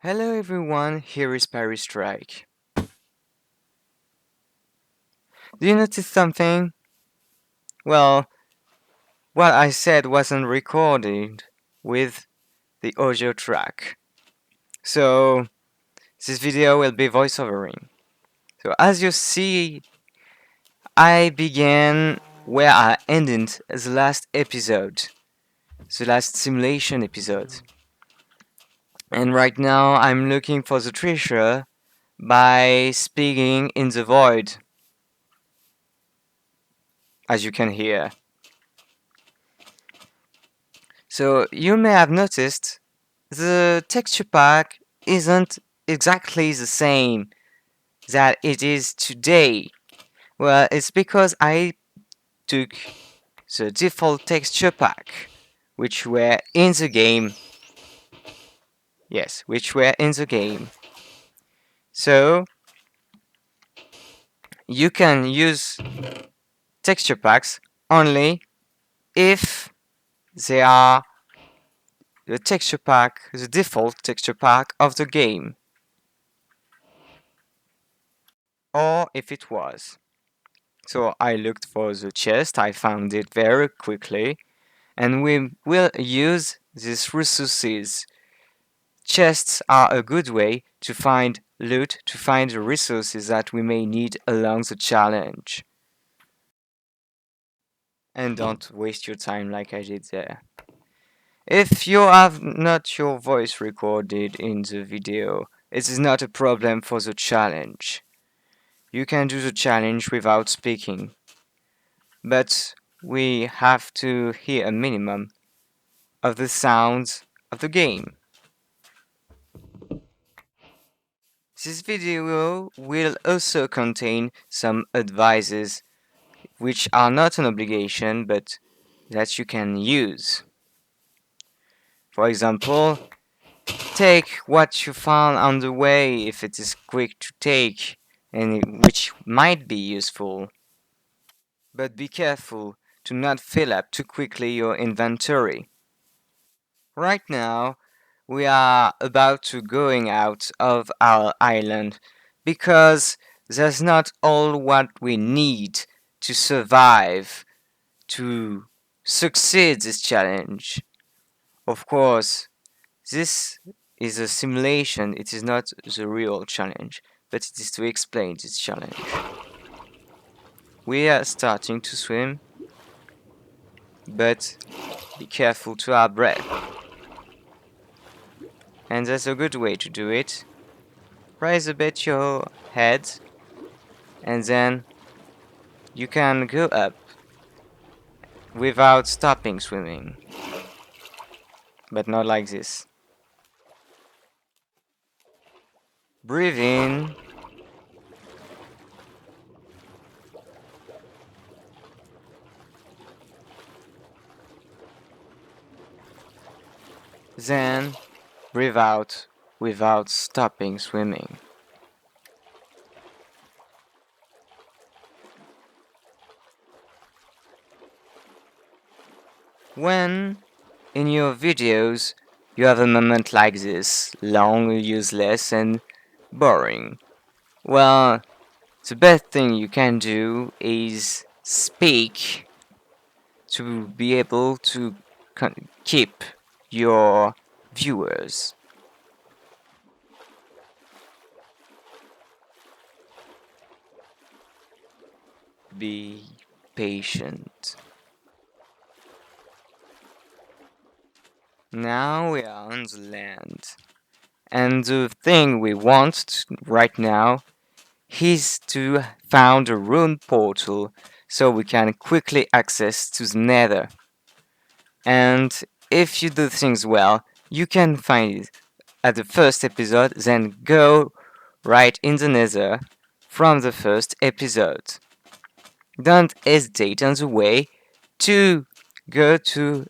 Hello everyone, here is Paris Strike. Do you notice something? Well, what I said wasn't recorded with the audio track. So, this video will be voiceovering. So, as you see, I began where I ended the last episode, the last simulation episode. And right now, I'm looking for the treasure by speaking in the void, as you can hear. So you may have noticed the texture pack isn't exactly the same that it is today. Well, it's because I took the default texture pack, which were in the game. Yes, which were in the game. So you can use texture packs only if they are the texture pack, the default texture pack of the game, or if it was. So I looked for the chest, I found it very quickly, and we will use these resources. Chests are a good way to find loot, to find the resources that we may need along the challenge. And don't waste your time like I did there. If you have not your voice recorded in the video, it is not a problem for the challenge. You can do the challenge without speaking. But we have to hear a minimum of the sounds of the game. This video will also contain some advices which are not an obligation but that you can use. For example, take what you found on the way if it is quick to take and which might be useful. But be careful to not fill up too quickly your inventory. Right now, we are about to going out of our island because there's not all what we need to survive, to succeed this challenge. Of course, this is a simulation, it is not the real challenge, but it is to explain this challenge. We are starting to swim, but be careful to our breath. And that's a good way to do it. Raise a bit your head, and then you can go up without stopping swimming. But not like this. Breathe in. Then breathe out without stopping swimming. When in your videos you have a moment like this, long, useless, and boring, well, the best thing you can do is speak to be able to keep your viewers. Be patient. Now we are on the land. And the thing we want right now is to find a rune portal so we can quickly access to the nether. And if you do things well, you can find it at the first episode, then go right in the nether from the first episode. Don't hesitate on the way to go to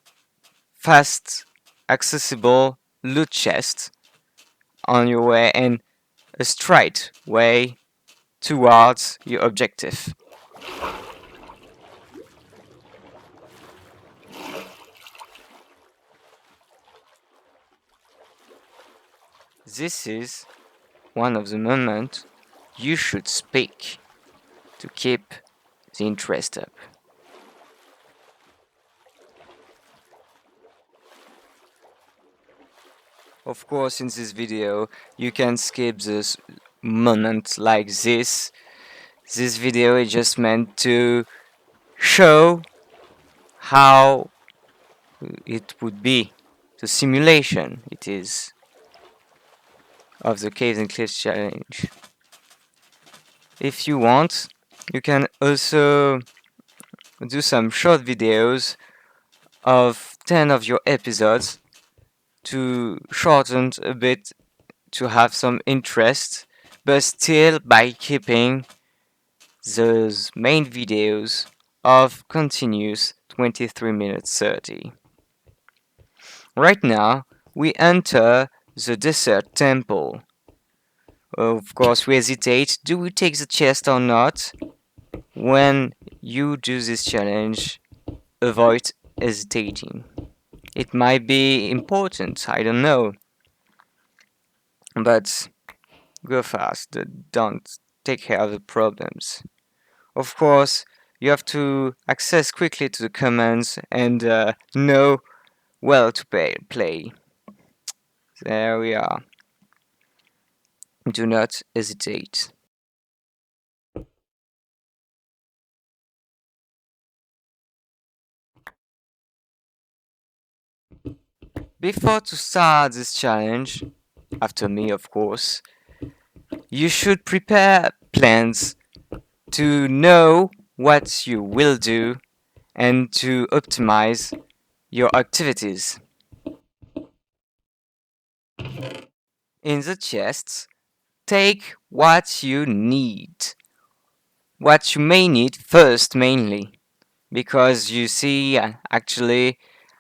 fast accessible loot chests on your way and a straight way towards your objective. This is one of the moments you should speak to keep the interest up. Of course, in this video, you can skip this moment like this. This video is just meant to show how it would be, the simulation it is of the Caves&Cliffs challenge. If you want, you can also do some short videos of 10 of your episodes to shorten a bit to have some interest, but still by keeping those main videos of continuous 23 minutes 30. Right now, we enter the desert temple. Of course, we hesitate, do we take the chest or not? When you do this challenge, avoid hesitating. It might be important, I don't know. But go fast, don't take care of the problems. Of course, you have to access quickly to the commands and know well to play. There we are. Do not hesitate. Before to start this challenge, after me of course, you should prepare plans to know what you will do and to optimize your activities. In the chests, take what you need. What you may need first mainly, because you see actually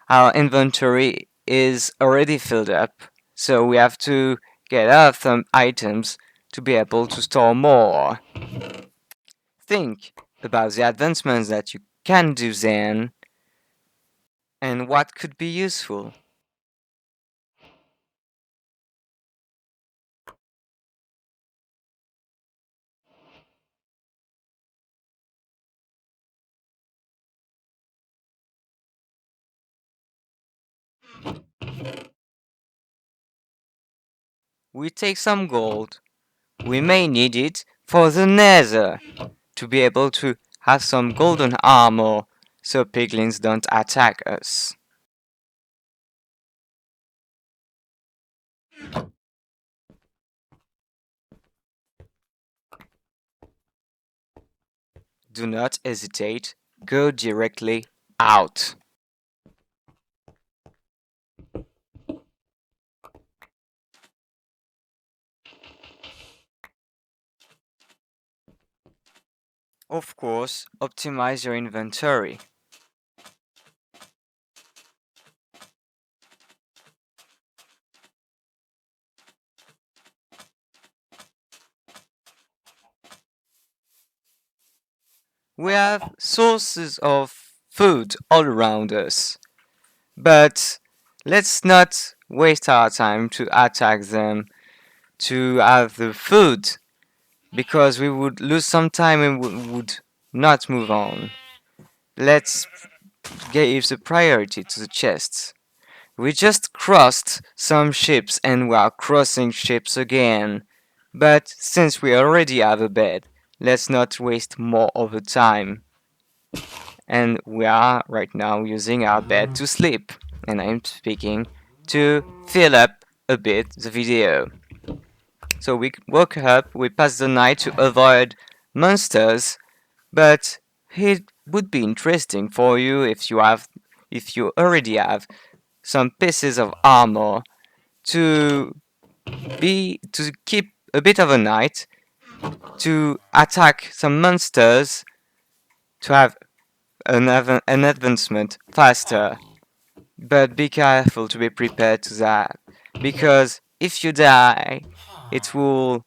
our inventory is already filled up, so we have to get out some items to be able to store more. Think about the advancements that you can do then and what could be useful. We take some gold. We may need it for the nether to be able to have some golden armor so piglins don't attack us. Do not hesitate, go directly out. Of course, optimize your inventory. We have sources of food all around us, but let's not waste our time to attack them to have the food, because we would lose some time and would not move on. Let's give the priority to the chests. We just crossed some ships and we are crossing ships again. But since we already have a bed, let's not waste more of the time. And we are right now using our bed to sleep. And I'm speaking to fill up a bit the video. So we woke up, we passed the night to avoid monsters, but it would be interesting for you if you already have some pieces of armor to keep a bit of a night, to attack some monsters, to have an advancement faster. But be careful to be prepared to that, because if you die, it will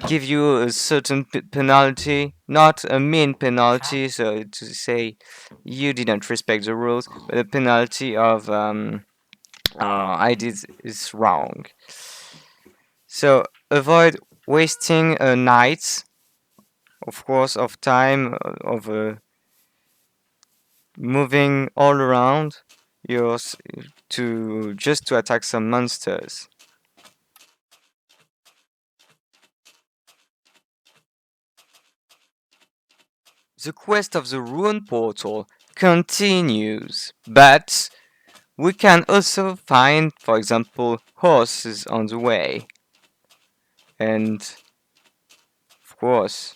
give you a certain penalty, not a mean penalty, so to say you didn't respect the rules, but a penalty of I did is wrong. So avoid wasting a night, of course, of time of moving all around yours to just to attack some monsters. The quest of the rune portal continues, but we can also find, for example, horses on the way. And of course,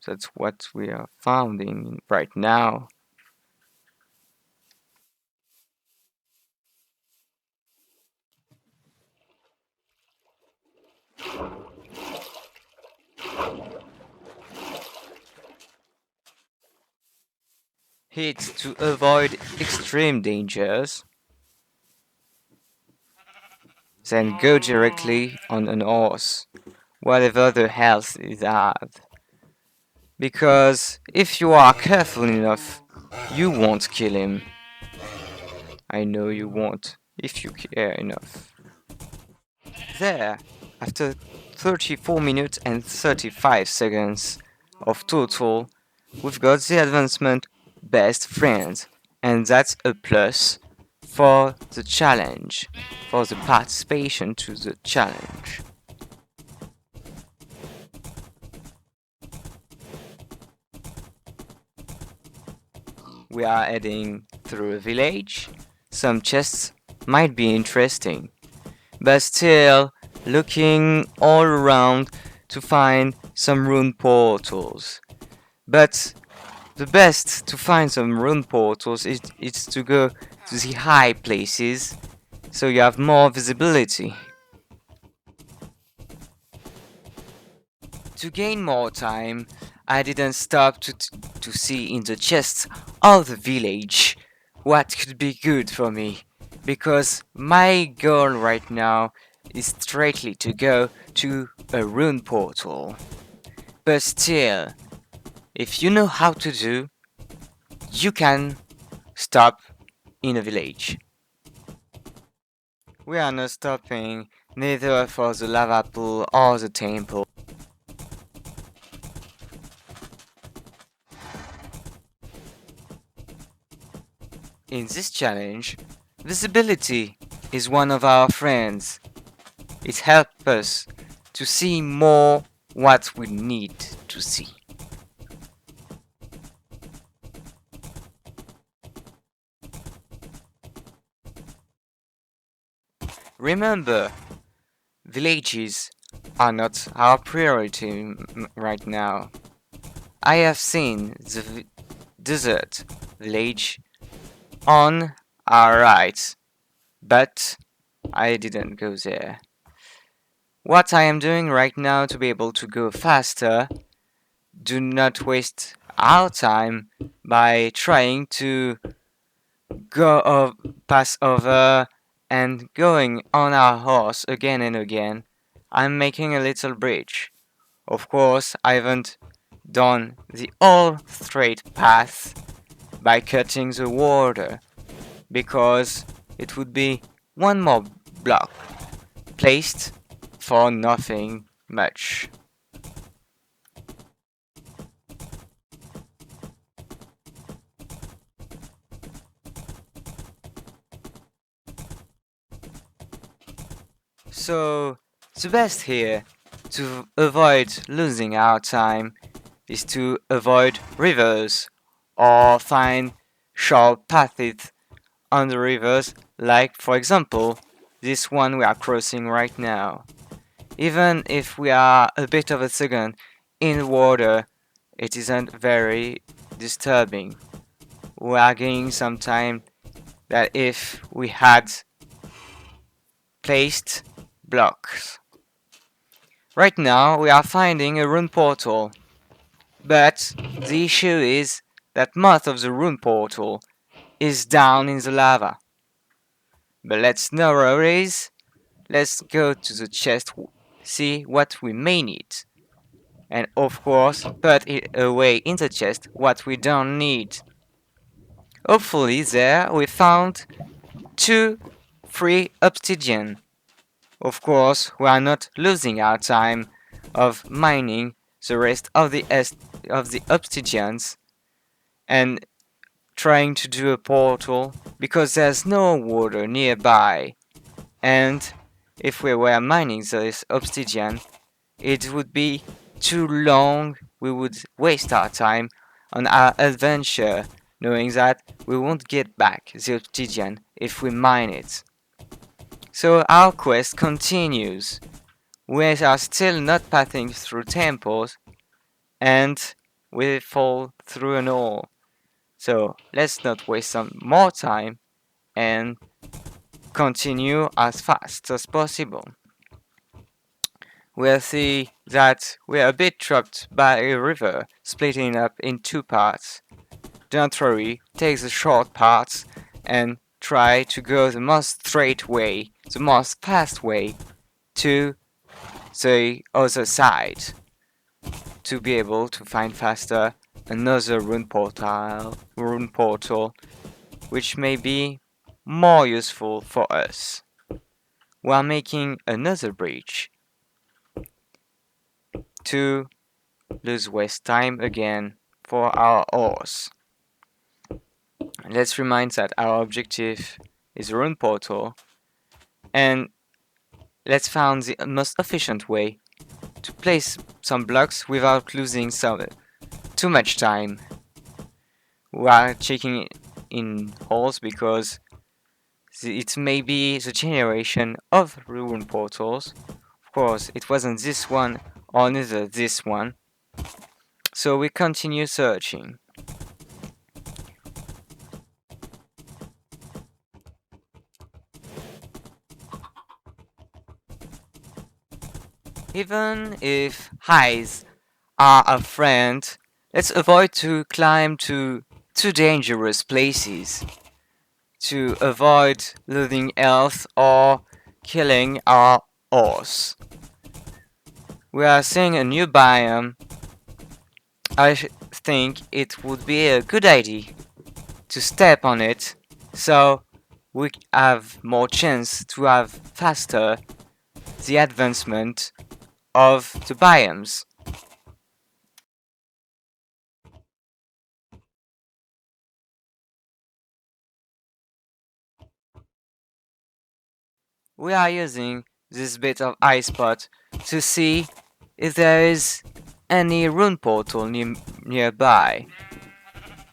that's what we are finding right now. Hit to avoid extreme dangers, then go directly on an horse, whatever the health is at. Because if you are careful enough, you won't kill him. I know you won't, if you care enough. There, after 34 minutes and 35 seconds of total, we've got the advancement best friends, and that's a plus for the challenge, for the participation to the challenge. We are heading through a village. Some chests might be interesting, but still looking all around to find some rune portals. But the best to find some rune portals is to go to the high places so you have more visibility. To gain more time, I didn't stop to see in the chests of the village what could be good for me, because my goal right now is straightly to go to a rune portal. But still, if you know how to do, you can stop in a village. We are not stopping neither for the lava pool or the temple. In this challenge, visibility is one of our friends. It helps us to see more what we need to see. Remember, villages are not our priority right now. I have seen the desert village on our right, but I didn't go there. What I am doing right now to be able to go faster, do not waste our time by trying to pass over and going on our horse again and again. I'm making a little bridge. Of course, I haven't done the all straight path by cutting the water, because it would be one more block placed for nothing much. So, the best here to avoid losing our time is to avoid rivers or find short paths on the rivers, like for example this one we are crossing right now. Even if we are a bit of a second in the water, it isn't very disturbing. We are gaining some time that if we had placed blocks. Right now we are finding a rune portal, but the issue is that most of the rune portal is down in the lava. But let's no worries, let's go to the chest, see what we may need. And of course, put it away in the chest what we don't need. Hopefully there we found 2 free obsidian. Of course, we are not losing our time of mining the rest of the obsidians and trying to do a portal because there's no water nearby. And if we were mining this obsidian, it would be too long. We would waste our time on our adventure, knowing that we won't get back the obsidian if we mine it. So our quest continues. We are still not passing through temples, and we fall through an hole. So let's not waste some more time and continue as fast as possible. We'll see that we're a bit trapped by a river splitting up in two parts. Don't worry, take the short parts and try to go the most straight way, the most fast way to the other side to be able to find faster another rune portal, which may be more useful for us. We are making another bridge to lose waste time again for our horse. Let's remind that our objective is a rune portal, and let's find the most efficient way to place some blocks without losing too much time. We are checking in holes because it may be the generation of rune portals. Of course, it wasn't this one or neither this one. So we continue searching. Even if highs are a friend, let's avoid to climb to too dangerous places to avoid losing health or killing our horse. We are seeing a new biome. I think it would be a good idea to step on it so we have more chance to have faster the advancement of the biomes. We are using this bit of ice spot to see if there is any rune portal nearby,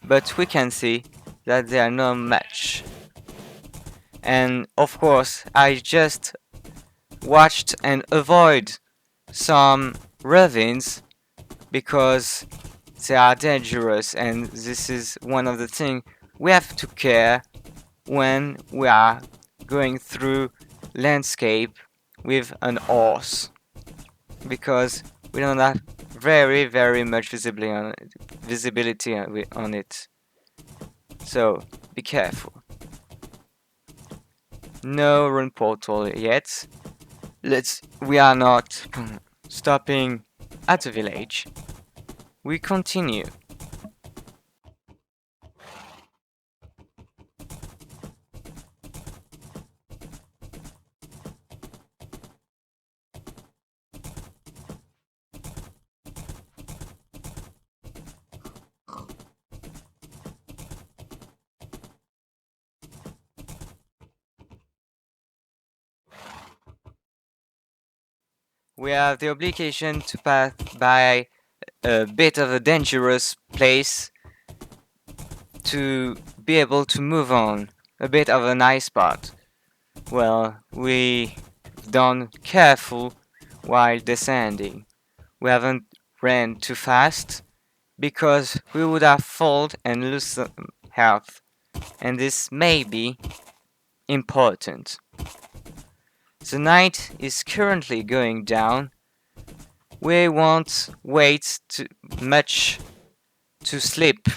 but we can see that there are not much. And of course, I just watched and avoid some ravines because they are dangerous, and this is one of the things we have to care when we are going through landscape with an horse, because we don't have very much visibility on it. So be careful. No rune portal yet. We are not stopping at the village. We continue. We have the obligation to pass by a bit of a dangerous place to be able to move on. A bit of an ice spot. Well, we done careful while descending. We haven't ran too fast because we would have fallen and lose some health, and this may be important. The night is currently going down. We won't wait too much to sleep,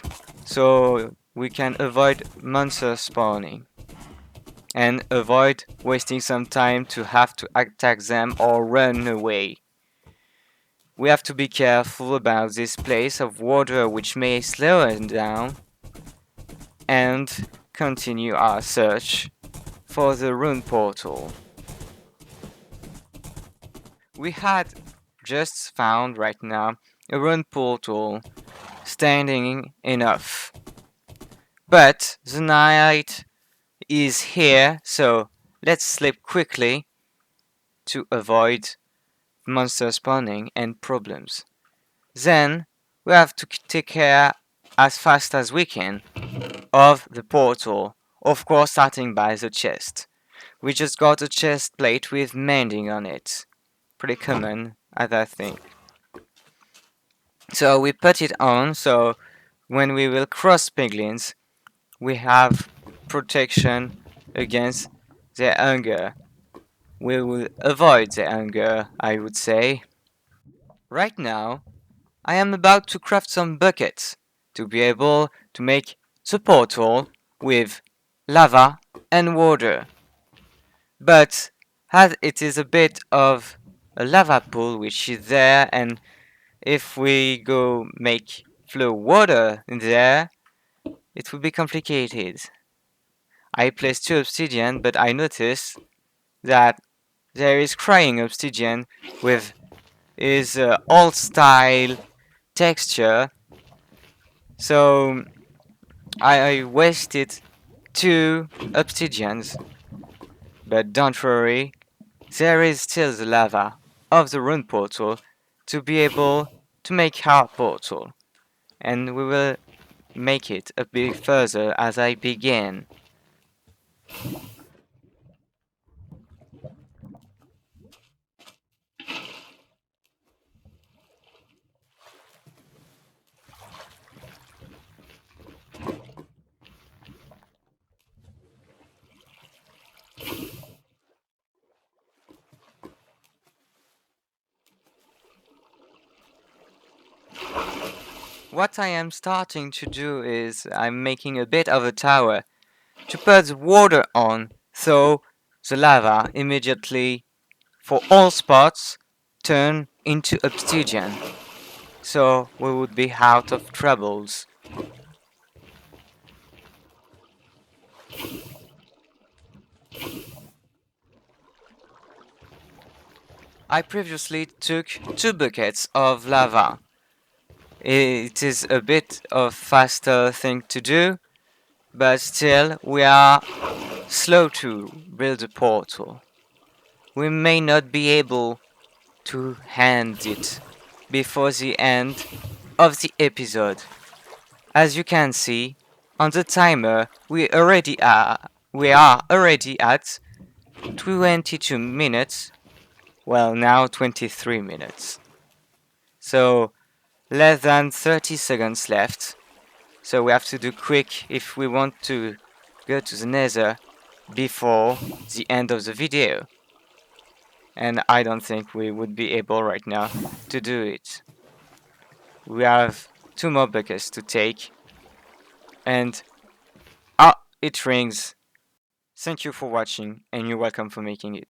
so we can avoid monster spawning and avoid wasting some time to have to attack them or run away. We have to be careful about this place of water which may slow us down and continue our search for the rune portal. We had just found right now a rune portal standing enough. But the night is here, so let's sleep quickly to avoid monster spawning and problems. Then we have to take care as fast as we can of the portal, of course starting by the chest. We just got a chest plate with mending on it. Pretty common, as I think. So we put it on, so when we will cross piglins, we have protection against their hunger. We will avoid their hunger, I would say. Right now, I am about to craft some buckets to be able to make the portal with lava and water. But as it is a bit of a lava pool which is there, and if we go make flow water in there, it will be complicated. I placed 2 obsidian, but I noticed that there is crying obsidian with his old style texture, so I wasted 2 obsidians. But don't worry, there is still the lava of the rune portal to be able to make our portal, and we will make it a bit further as I begin. What I am starting to do is I'm making a bit of a tower to put the water on, so the lava immediately, for all spots, turn into obsidian, so we would be out of troubles. I previously took 2 buckets of lava. It is a bit of faster thing to do, but still we are slow to build a portal. We may not be able to hand it before the end of the episode. As you can see on the timer, we are already at 22 minutes. Well, now 23 minutes. So less than 30 seconds left. So we have to do quick if we want to go to the nether before the end of the video. And I don't think we would be able right now to do it. We have 2 more buckets to take. And it rings. Thank you for watching, and you're welcome for making it.